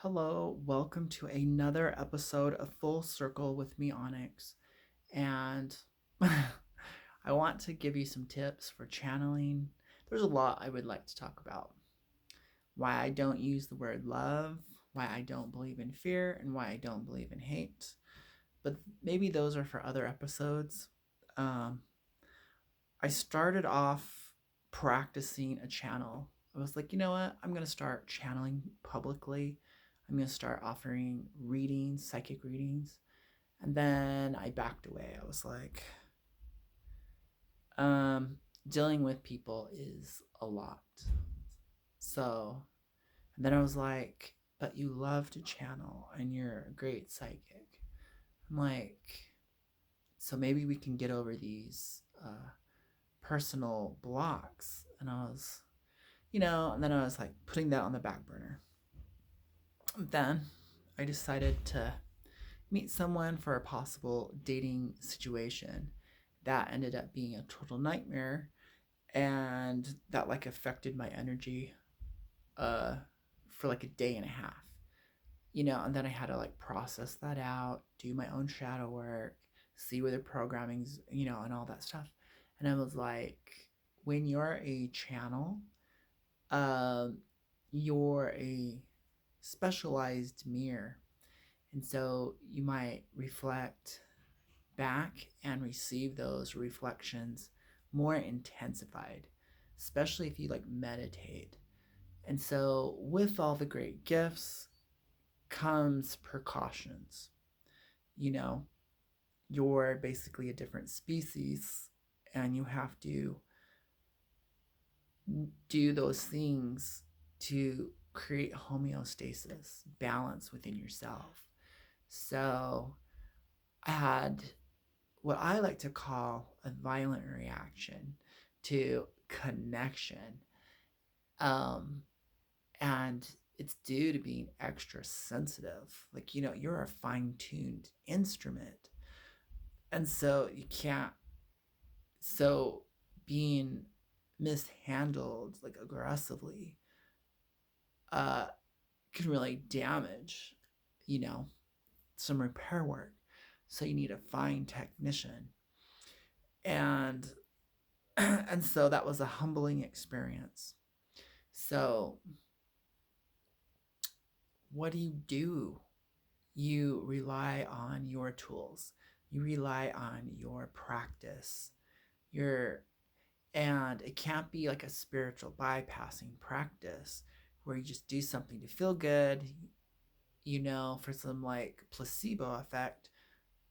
Hello, welcome to another episode of Full Circle with me, Onyx. And I want to give you some tips for channeling. There's a lot I would like to talk about. Why I don't use the word love, why I don't believe in fear, and why I don't believe in hate. But maybe those are for other episodes. Um, I started off practicing a channel. I was like, you know what? I'm going to start channeling publicly. I'm going to start offering readings, psychic readings. And then I backed away. I was like, um, dealing with people is a lot. So, and then I was like, but you love to channel and you're a great psychic. I'm like, so maybe we can get over these personal blocks. And I was, and then I was like putting that on the back burner. Then I decided to meet someone for a possible dating situation. That ended up being a total nightmare, and that like affected my energy uh for like a day and a half. And then I had to like process that out, do my own shadow work, see where the programming's, and all that stuff. And I was like, when you're a channel, um, you're a specialized mirror. And so you might reflect back and receive those reflections more intensified, especially if you like meditate. And so, with all the great gifts comes precautions. You know, you're basically a different species, and you have to do those things to create homeostasis, balance within yourself. So I had what I like to call a violent reaction to connection. Um, and it's due to being extra sensitive. Like, you're a fine tuned instrument. And so you can't, so being mishandled like aggressively uh can really damage, you know, some repair work. So you need a fine technician. And and so that was a humbling experience. So what do? You rely on your tools. You rely on your practice. Your and it can't be like a spiritual bypassing practice where you just do something to feel good, for some like placebo effect.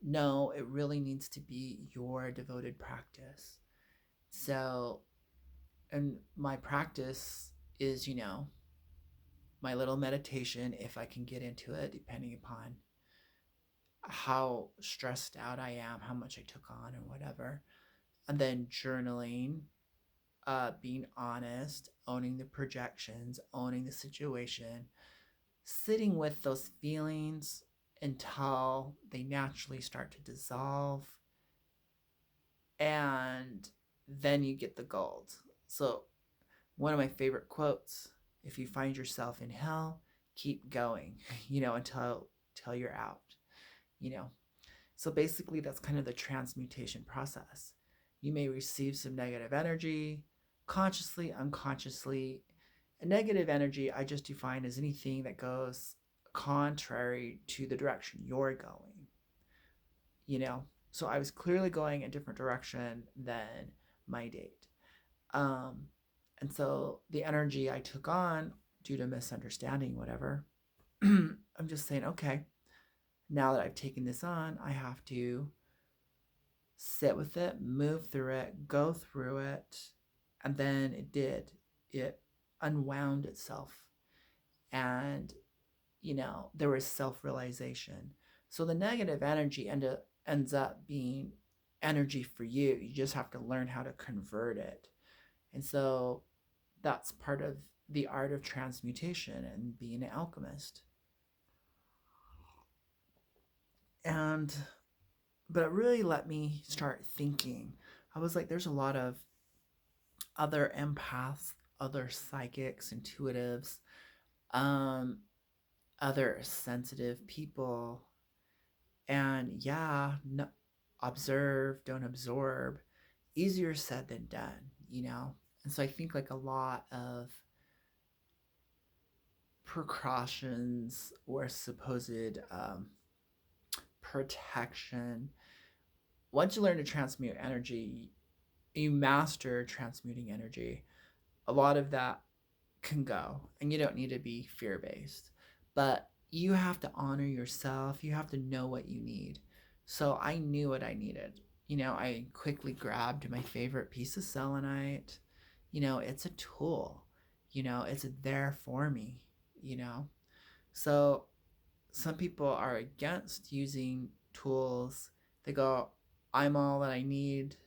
No, it really needs to be your devoted practice. So, and my practice is, my little meditation, if I can get into it, depending upon how stressed out I am, how much I took on, and whatever. And then journaling, being honest, owning the projections, owning the situation, sitting with those feelings until they naturally start to dissolve, and then you get the gold. So, one of my favorite quotes: if you find yourself in hell, keep going, until you're out, you know. So basically that's kind of the transmutation process. You may receive some negative energy consciously, unconsciously. And negative energy I just define as anything that goes contrary to the direction you're going, you know. So I was clearly going a different direction than my date. Um, and so the energy I took on due to misunderstanding, whatever, I'm just saying, okay, now that I've taken this on, I have to sit with it, move through it, go through it. And then it did. It unwound itself. And, there was self realization. So the negative energy ends up being energy for you. You just have to learn how to convert it. And so that's part of the art of transmutation and being an alchemist. And but it really let me start thinking. I was like, there's a lot of other empaths, other psychics, intuitives, um, other sensitive people. And yeah, no, observe, don't absorb. Easier said than done, you know? And so I think like a lot of precautions or supposed protection, once you learn to transmute energy, you master transmuting energy, a lot of that can go, and you don't need to be fear based. But you have to honor yourself, you have to know what you need. So I knew what I needed. You know, I quickly grabbed my favorite piece of selenite. You know, it's a tool, you know, it's there for me, you know. So some people are against using tools. They go, I'm all that I need,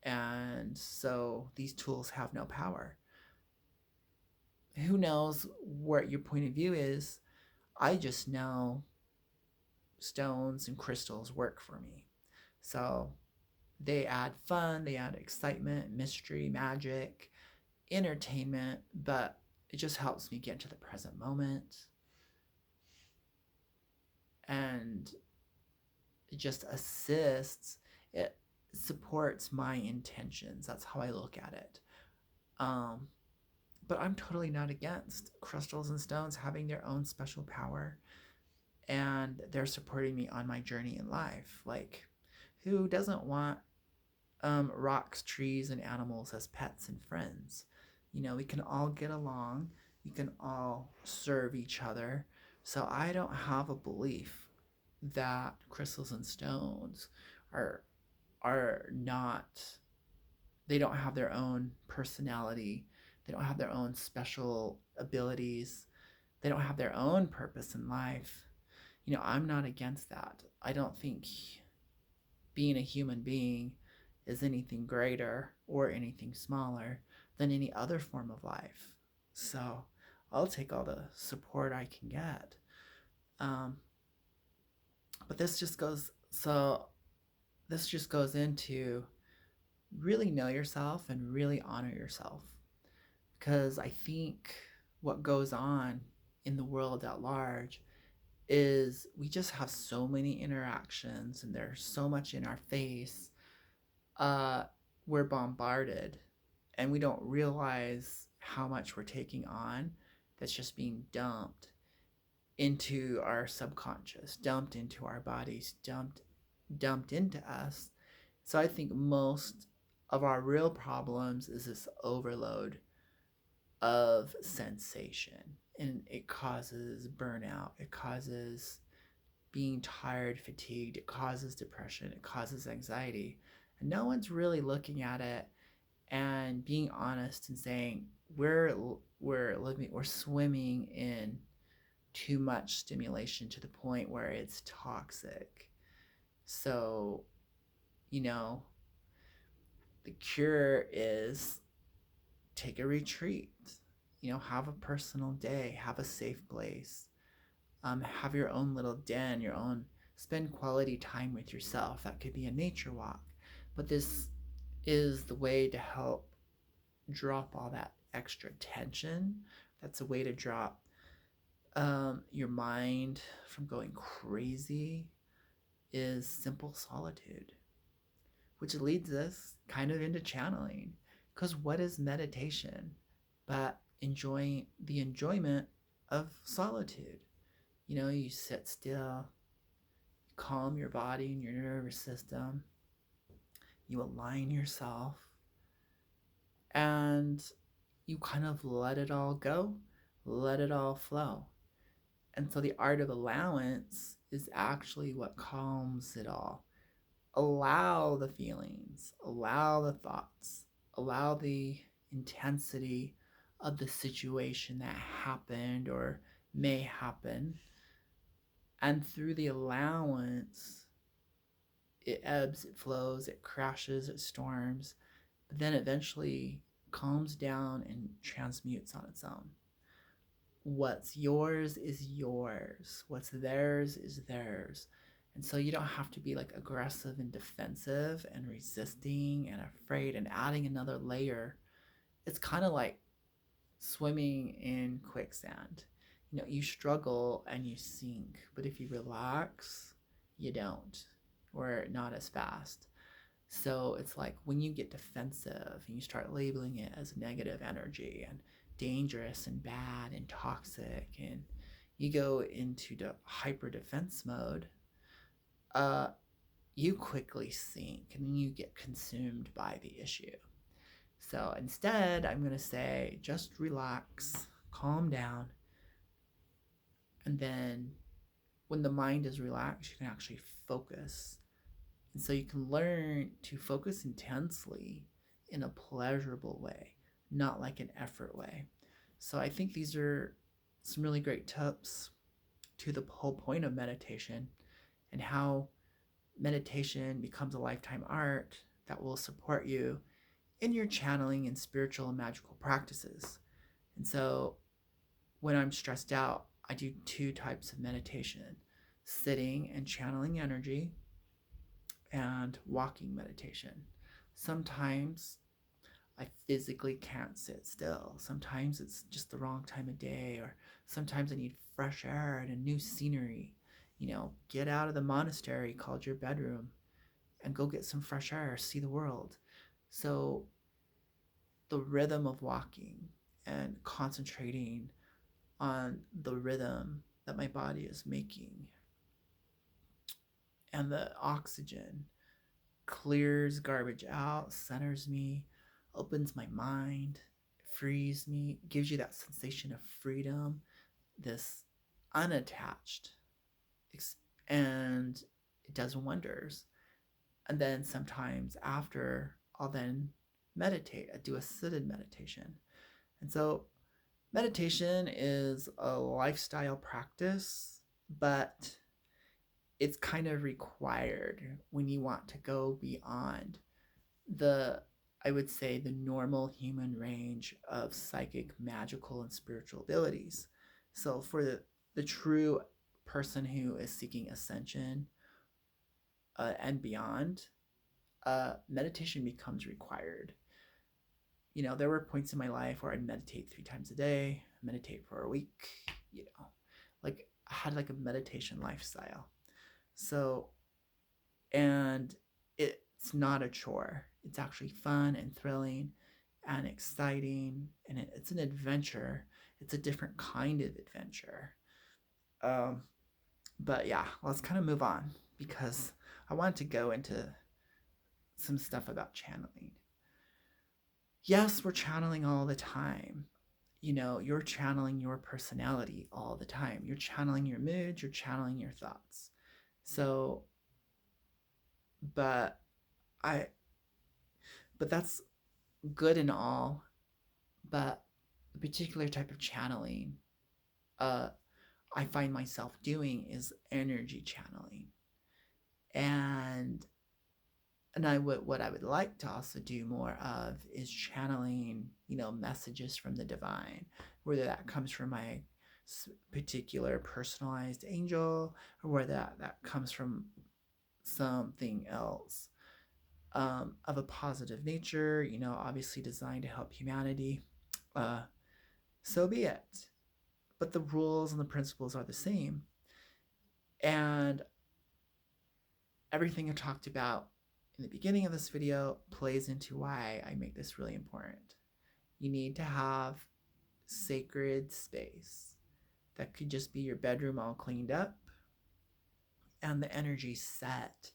and so these tools have no power. Who knows what your point of view is? I just know stones and crystals work for me. So they add fun, they add excitement, mystery, magic, entertainment, but it just helps me get to the present moment, and it just assists. It supports my intentions. That's how I look at it. Um, but I'm totally not against crystals and stones having their own special power, and they're supporting me on my journey in life. Like, who doesn't want rocks, trees, and animals as pets and friends? You know, we can all get along, we can all serve each other. So I don't have a belief that crystals and stones are not, they don't have their own personality, they don't have their own special abilities, they don't have their own purpose in life. You know, I'm not against that. I don't think being a human being is anything greater or anything smaller than any other form of life. So I'll take all the support I can get. Um, but this just goes into really know yourself and really honor yourself. Because I think what goes on in the world at large is we just have so many interactions and there's so much in our face. uh we're bombarded and we don't realize how much we're taking on, that's just being dumped into our subconscious, dumped into our bodies, dumped into us. So I think most of our real problems is this overload of sensation, and it causes burnout, it causes being tired, fatigued, it causes depression, it causes anxiety. And no one's really looking at it and being honest and saying we're swimming in too much stimulation to the point where it's toxic. So, you know, the cure is take a retreat. You know, have a personal day, have a safe place, have your own little den, your own, spend quality time with yourself. That could be a nature walk. But this is the way to help drop all that extra tension. That's a way to drop your mind from going crazy, is simple solitude, which leads us kind of into channeling. Because what is meditation but enjoying the enjoyment of solitude? You know, you sit still, calm your body and your nervous system, you align yourself, and you kind of let it all go, let it all flow. And so the art of allowance is actually what calms it all. Allow the feelings, allow the thoughts, allow the intensity of the situation that happened or may happen. And through the allowance, it ebbs, it flows, it crashes, it storms, but then eventually calms down and transmutes on its own. What's yours is yours. What's theirs is theirs. And so you don't have to be like aggressive and defensive and resisting and afraid and adding another layer. It's kind of like swimming in quicksand. You struggle and you sink, but if you relax, you don't, or not as fast. So it's like when you get defensive and you start labeling it as negative energy and dangerous and bad and toxic, and you go into the hyper defense mode, uh, you quickly sink and you get consumed by the issue. So instead, I'm going to say just relax, calm down, and then when the mind is relaxed, you can actually focus. And so you can learn to focus intensely in a pleasurable way, not like an effort way. So I think these are some really great tips to the whole point of meditation and how meditation becomes a lifetime art that will support you in your channeling and spiritual and magical practices. And so when I'm stressed out, I do two types of meditation: sitting and channeling energy, and walking meditation. Sometimes I physically can't sit still. Sometimes it's just the wrong time of day, or sometimes I need fresh air and a new scenery. Get out of the monastery called your bedroom and go get some fresh air, see the world. So the rhythm of walking and concentrating on the rhythm that my body is making, and the oxygen clears garbage out, centers me, opens my mind, frees me, gives you that sensation of freedom, this unattached, and it does wonders. And then sometimes after, I'll then meditate. I do a seated meditation. And so meditation is a lifestyle practice, but it's kind of required when you want to go beyond the, I would say, the normal human range of psychic, magical, and spiritual abilities. So for the true person who is seeking ascension and beyond, meditation becomes required. There were points in my life where I'd meditate 3 times a day, meditate for a week, like I had like a meditation lifestyle. So, and it's not a chore. It's actually fun and thrilling and exciting, and it's an adventure. It's a different kind of adventure. But yeah, let's kind of move on because I wanted to go into some stuff about channeling. Yes, we're channeling all the time. You're channeling your personality all the time. You're channeling your moods, you're channeling your thoughts. So, but that's good and all, but the particular type of channeling I find myself doing is energy channeling. And what I would like to also do more of is channeling, messages from the divine, whether that comes from my particular personalized angel, or whether that comes from something else of a positive nature, obviously designed to help humanity. So be it. But the rules and the principles are the same. And everything I talked about in the beginning of this video plays into why I make this really important. You need to have sacred space. That could just be your bedroom all cleaned up and the energy set.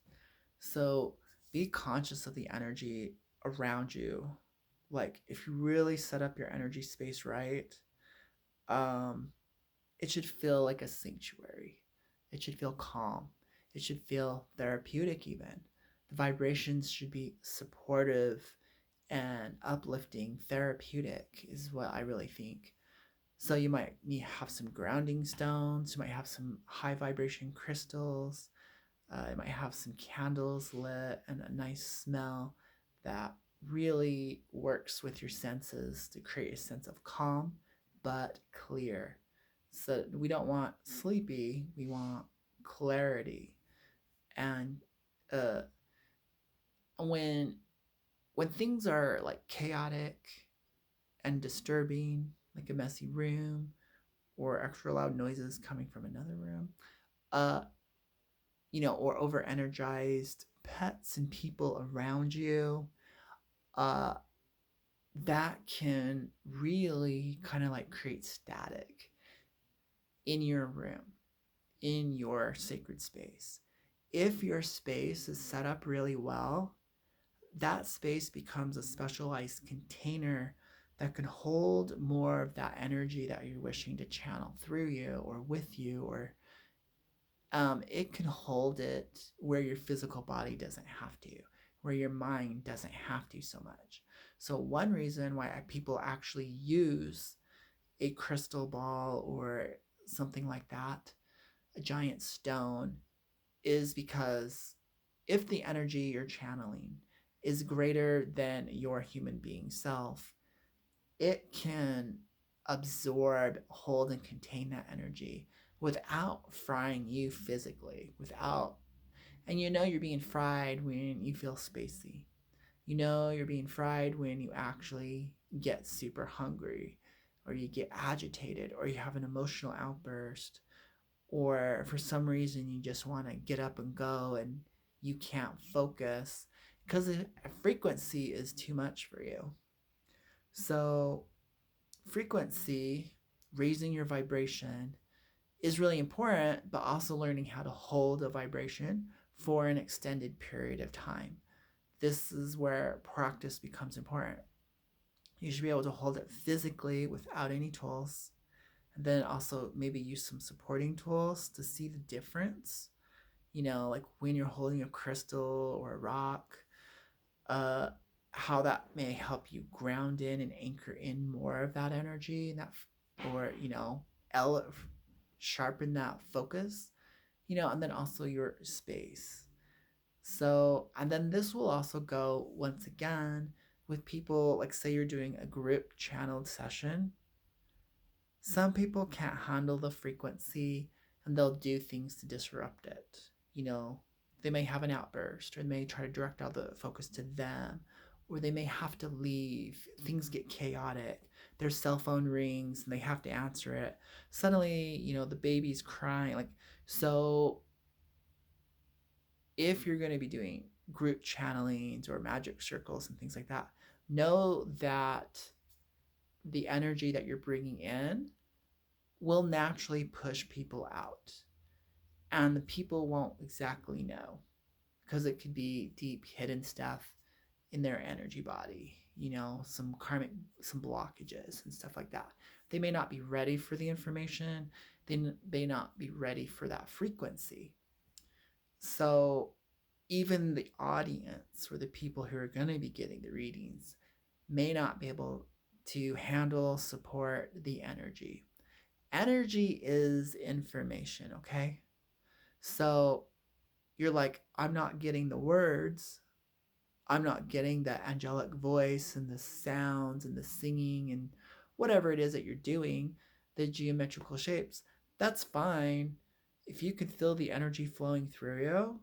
So be conscious of the energy around you. Like if you really set up your energy space right, it should feel like a sanctuary. It should feel calm. It should feel therapeutic even. The vibrations should be supportive and uplifting. Therapeutic is what I really think. So you might need to have some grounding stones. You might have some high vibration crystals. You might have some candles lit and a nice smell that really works with your senses to create a sense of calm but clear. So we don't want sleepy, we want clarity. And when things are like chaotic and disturbing, like a messy room or extra loud noises coming from another room, uh, or over energized pets and people around you, uh, that can really kind of like create static in your room, in your sacred space. If your space is set up really well, that space becomes a specialized container that can hold more of that energy that you're wishing to channel through you or with you, or it can hold it where your physical body doesn't have to, where your mind doesn't have to so much. So one reason why people actually use a crystal ball or something like that, a giant stone, is because if the energy you're channeling is greater than your human being self, it can absorb, hold, and contain that energy without frying you physically, and you're being fried when you feel spacey. You're being fried when you actually get super hungry, or you get agitated, or you have an emotional outburst, or for some reason you just want to get up and go and you can't focus because a frequency is too much for you. So, frequency, raising your vibration, is really important, but also learning how to hold a vibration for an extended period of time. This is where practice becomes important. You should be able to hold it physically without any tools, and then also maybe use some supporting tools to see the difference. Like when you're holding a crystal or a rock, how that may help you ground in and anchor in more of that energy, and that, or sharpen that focus, and then also your space. So, and then this will also go once again with people, like say you're doing a group channeled session. Some people can't handle the frequency and they'll do things to disrupt it. They may have an outburst, or they may try to direct all the focus to them, or they may have to leave. Things get chaotic. Their cell phone rings and they have to answer it. Suddenly, the baby's crying. So if you're going to be doing group channelings or magic circles and things like that, know that the energy that you're bringing in will naturally push people out. And the people won't exactly know, because it could be deep hidden stuff in their energy body, some karmic, some blockages and stuff like that. They may not be ready for the information. They may not be ready for that frequency. So even the audience, or the people who are going to be getting the readings, may not be able to handle, support the energy. Energy is information, okay? So you're like, I'm not getting the words. I'm not getting the angelic voice and the sounds and the singing and whatever it is that you're doing, the geometrical shapes. That's fine. If you can feel the energy flowing through you,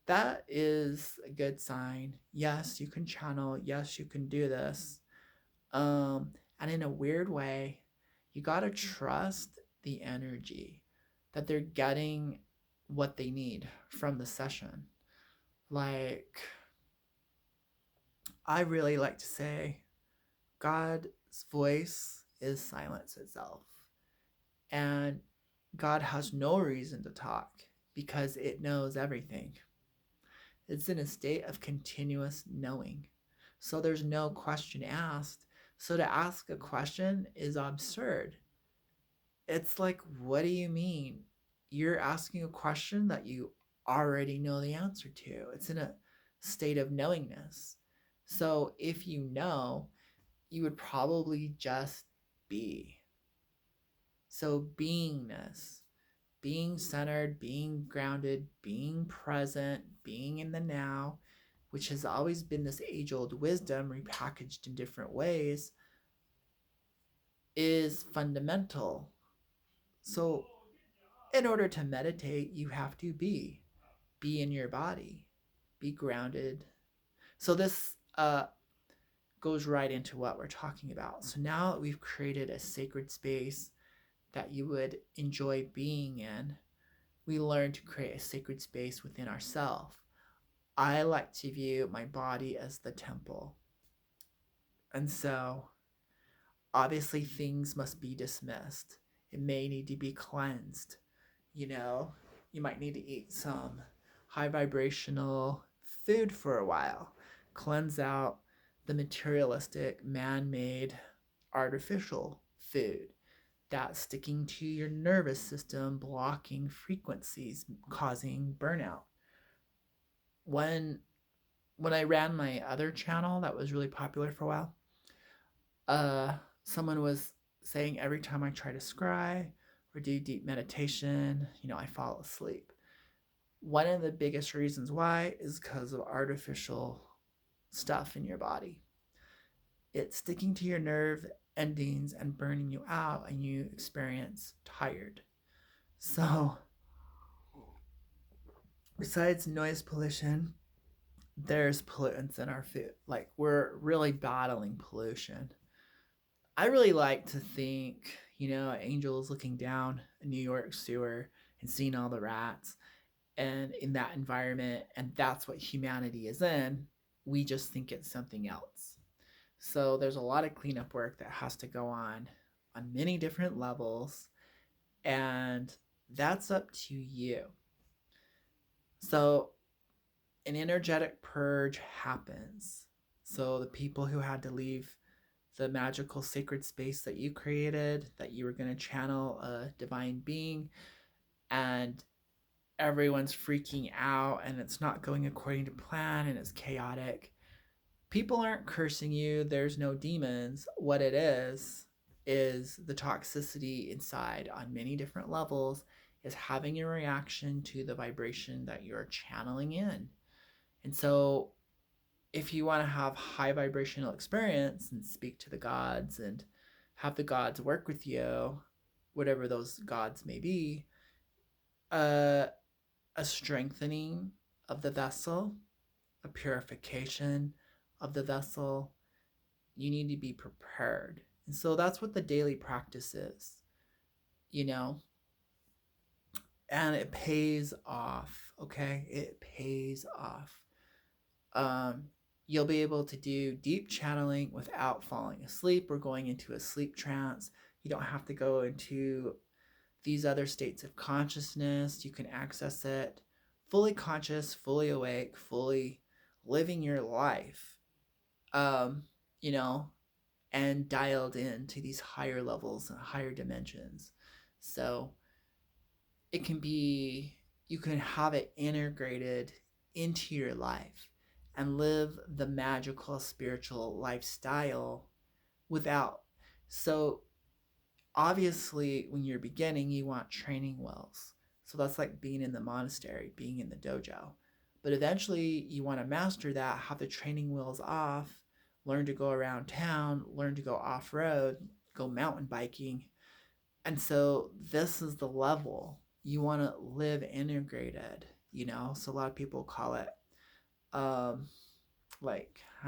that is a good sign. Yes, you can channel. Yes, you can do this. And in a weird way, you got to trust the energy that they're getting what they need from the session. Like, I really like to say, God's voice is silence itself. And God has no reason to talk because it knows everything. It's in a state of continuous knowing. So there's no question asked. So to ask a question is absurd. It's like, what do you mean? You're asking a question that you already know the answer to. It's in a state of knowingness. So if you know, you would probably just be. So beingness, being centered, being grounded, being present, being in the now, which has always been this age-old wisdom repackaged in different ways, is fundamental. So in order to meditate, you have to be in your body, be grounded. So this goes right into what we're talking about. So now that we've created a sacred space that you would enjoy being in, we learn to create a sacred space within ourselves. I like to view my body as the temple. And so, obviously, things must be dismissed. It may need to be cleansed. You know, you might need to eat some high vibrational food for a while, cleanse out the materialistic, man made, artificial food that's sticking to your nervous system, blocking frequencies, causing burnout. When I ran my other channel that was really popular for a while, someone was saying every time I try to scry or do deep meditation, I fall asleep. One of the biggest reasons why is because of artificial stuff in your body. It's sticking to your nerve endings and burning you out, and you experience tired. So, besides noise pollution, there's pollutants in our food. Like, we're really battling pollution. I really like to think, angels looking down a New York sewer and seeing all the rats and in that environment, and that's what humanity is in. We just think it's something else. So there's a lot of cleanup work that has to go on many different levels, and that's up to you. So an energetic purge happens. So the people who had to leave the magical sacred space that you created, that you were going to channel a divine being, and everyone's freaking out and it's not going according to plan and it's chaotic. People aren't cursing you. There's no demons. What it is the toxicity inside on many different levels is having a reaction to the vibration that you're channeling in. And so if you want to have high vibrational experience and speak to the gods and have the gods work with you, whatever those gods may be, a strengthening of the vessel, a purification of the vessel, you need to be prepared. And so that's what the daily practice is, and it pays off. Okay, it pays off. You'll be able to do deep channeling without falling asleep or going into a sleep trance. You don't have to go into these other states of consciousness. You can access it fully conscious, fully awake, fully living your life, and dialed into these higher levels and higher dimensions. So you can have it integrated into your life and live the magical spiritual lifestyle without. So obviously, when you're beginning, you want training wheels. So that's like being in the monastery, being in the dojo. But eventually, you want to master that, have the training wheels off, learn to go around town, learn to go off-road, go mountain biking. And so this is the level. You want to live integrated, So a lot of people call it, I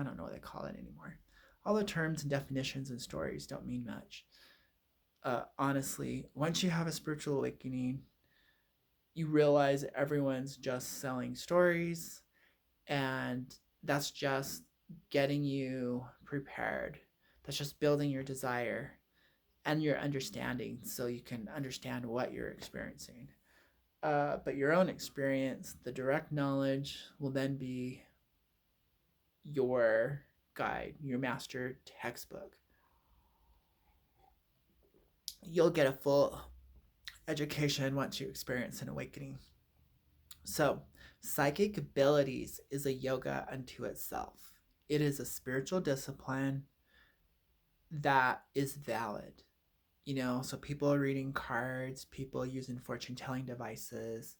don't know what they call it anymore. All the terms and definitions and stories don't mean much. Honestly, once you have a spiritual awakening, you realize everyone's just selling stories, and that's just getting you prepared. That's just building your desire and your understanding so you can understand what you're experiencing. But your own experience, the direct knowledge, will then be your guide, your master textbook. You'll get a full education once you experience an awakening. So, psychic abilities is a yoga unto itself. It is a spiritual discipline that is valid. So people are reading cards, people using fortune telling devices.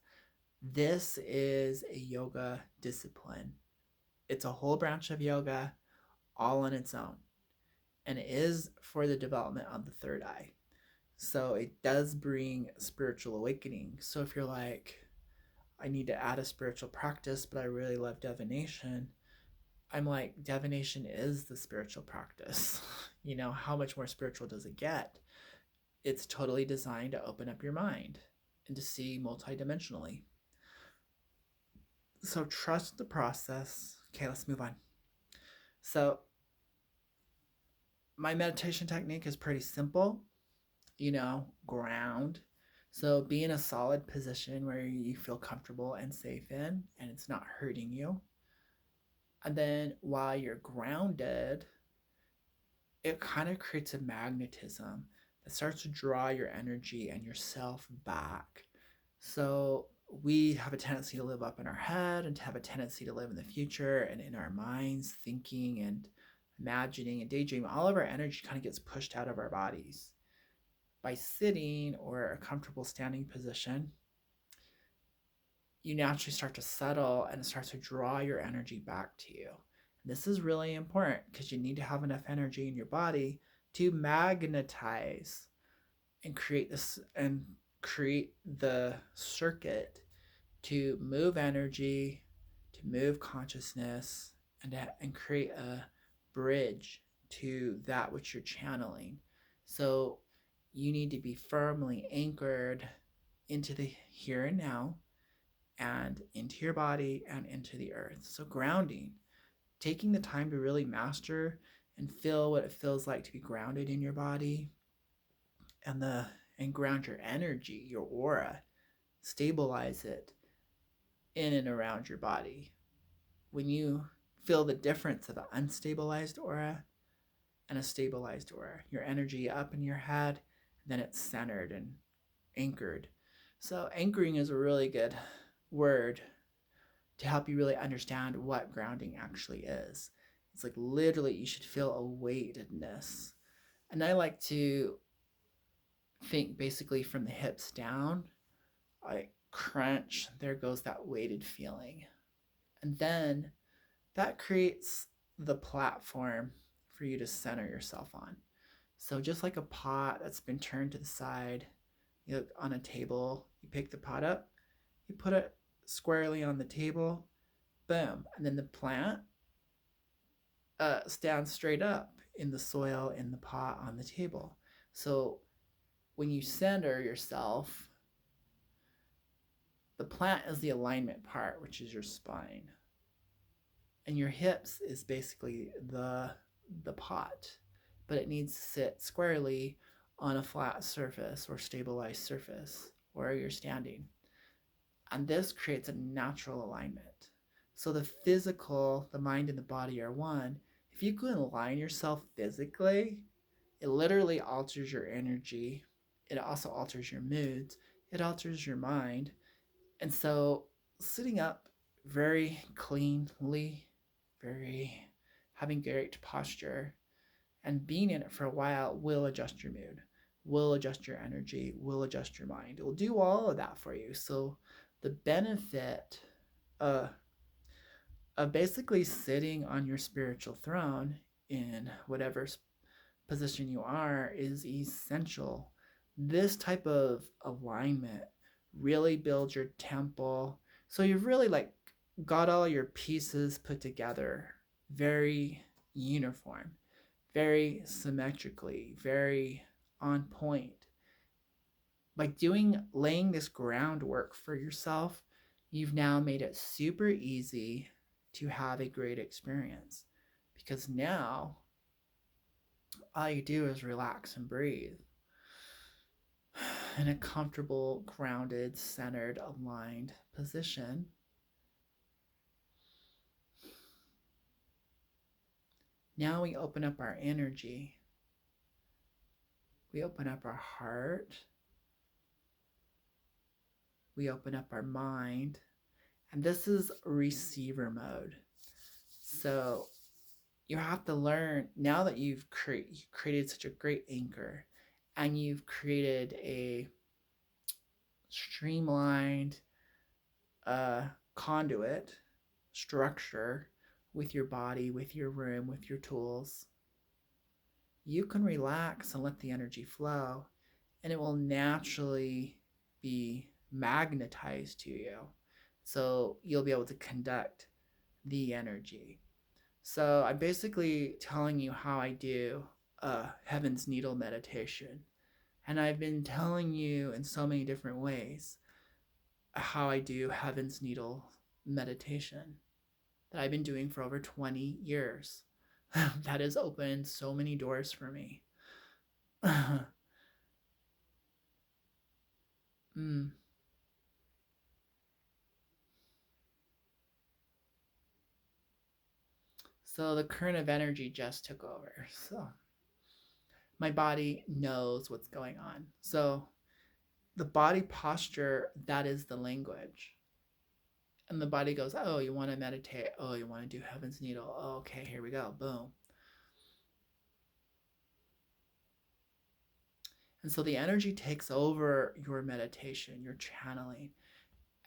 This is a yoga discipline. It's a whole branch of yoga all on its own. And it is for the development of the third eye. So it does bring spiritual awakening. So if you're like, I need to add a spiritual practice, but I really love divination, I'm like, divination is the spiritual practice. How much more spiritual does it get? It's totally designed to open up your mind and to see multidimensionally. So trust the process. Okay, let's move on. So my meditation technique is pretty simple. Ground. So be in a solid position where you feel comfortable and safe in, and it's not hurting you. And then while you're grounded, it kind of creates a magnetism that starts to draw your energy and yourself back. So we have a tendency to live up in our head and to have a tendency to live in the future and in our minds, thinking and imagining and daydreaming. All of our energy kind of gets pushed out of our bodies. By sitting or a comfortable standing position, you naturally start to settle and it starts to draw your energy back to you. And this is really important because you need to have enough energy in your body to magnetize and create the circuit to move energy, to move consciousness, and create a bridge to that which you're channeling. So you need to be firmly anchored into the here and now and into your body and into the earth. So grounding, taking the time to really master and feel what it feels like to be grounded in your body and ground your energy, your aura, stabilize it in and around your body. When you feel the difference of an unstabilized aura and a stabilized aura, your energy up in your head, then it's centered and anchored. So anchoring is a really good word to help you really understand what grounding actually is. It's like literally you should feel a weightedness. And I like to think basically from the hips down, like crunch, there goes that weighted feeling. And then that creates the platform for you to center yourself on. So just like a pot that's been turned to the side, you look on a table, you pick the pot up, you put it squarely on the table, boom, and then the plant stands straight up in the soil, in the pot, on the table. So when you center yourself, the plant is the alignment part, which is your spine. And your hips is basically the pot, but it needs to sit squarely on a flat surface or stabilized surface where you're standing. And this creates a natural alignment. So the physical, the mind and the body are one. If you can align yourself physically, it literally alters your energy. It also alters your moods. It alters your mind. And so sitting up very cleanly, having great posture, and being in it for a while will adjust your mood, will adjust your energy, will adjust your mind. It will do all of that for you. So the benefit of basically sitting on your spiritual throne in whatever position you are is essential. This type of alignment really builds your temple. So you've really like got all your pieces put together very uniform, very symmetrically, very on point. By laying this groundwork for yourself, you've now made it super easy to have a great experience, because now all you do is relax and breathe in a comfortable, grounded, centered, aligned position. Now we open up our energy. We open up our heart. We open up our mind. And this is receiver mode. So you have to learn, now that you've created such a great anchor and you've created a streamlined conduit structure with your body, with your room, with your tools, you can relax and let the energy flow, and it will naturally be magnetized to you. So you'll be able to conduct the energy. So I'm basically telling you how I do a Heaven's Needle meditation. And I've been telling you in so many different ways how I do Heaven's Needle meditation that I've been doing for over 20 years. That has opened so many doors for me. mm. So the current of energy just took over. So my body knows what's going on. So the body posture, that is the language. And the body goes, oh, you want to meditate. Oh, you want to do Heaven's Needle. Oh, okay, here we go. Boom. And so the energy takes over your meditation, your channeling.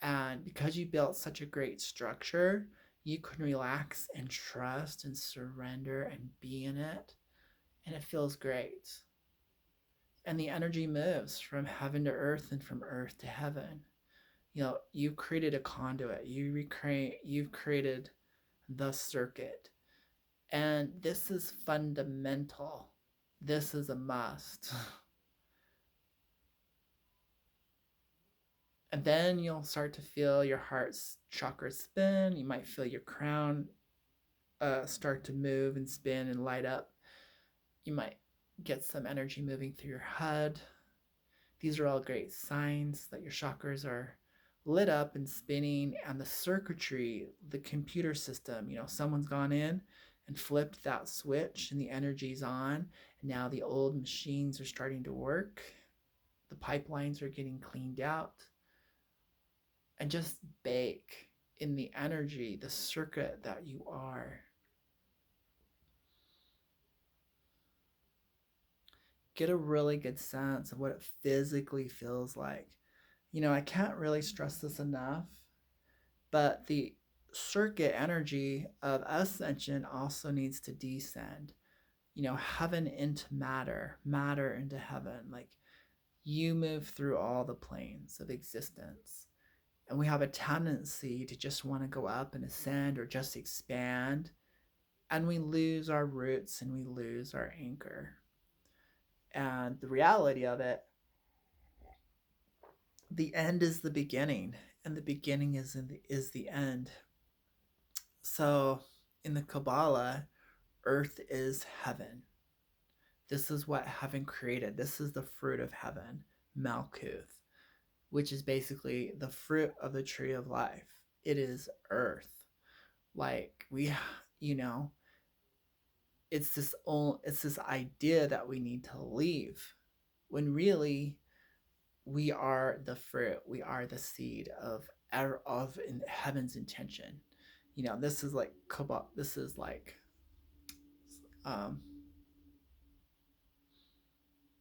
And because you built such a great structure, you can relax and trust and surrender and be in it. And it feels great. And the energy moves from heaven to earth and from earth to heaven. You've created a conduit. You've created the circuit. And this is fundamental. This is a must. And then you'll start to feel your heart's chakra spin. You might feel your crown start to move and spin and light up. You might get some energy moving through your head. These are all great signs that your chakras are lit up and spinning, and the circuitry, the computer system, someone's gone in and flipped that switch and the energy's on, and now the old machines are starting to work. The pipelines are getting cleaned out. And just bake in the energy, the circuit that you are. Get a really good sense of what it physically feels like. I can't really stress this enough, but the circuit energy of ascension also needs to descend. Heaven into matter, matter into heaven. Like, you move through all the planes of existence. And we have a tendency to just want to go up and ascend or just expand. And we lose our roots and we lose our anchor. And the reality of it, the end is the beginning, and the beginning is the end. So in the Kabbalah, earth is heaven. This is what heaven created. This is the fruit of heaven, Malkuth, which is basically the fruit of the tree of life. It is earth. Like, it's this idea that we need to leave, when really we are the fruit. We are the seed of heaven's intention. This is like Kabbalah. This is like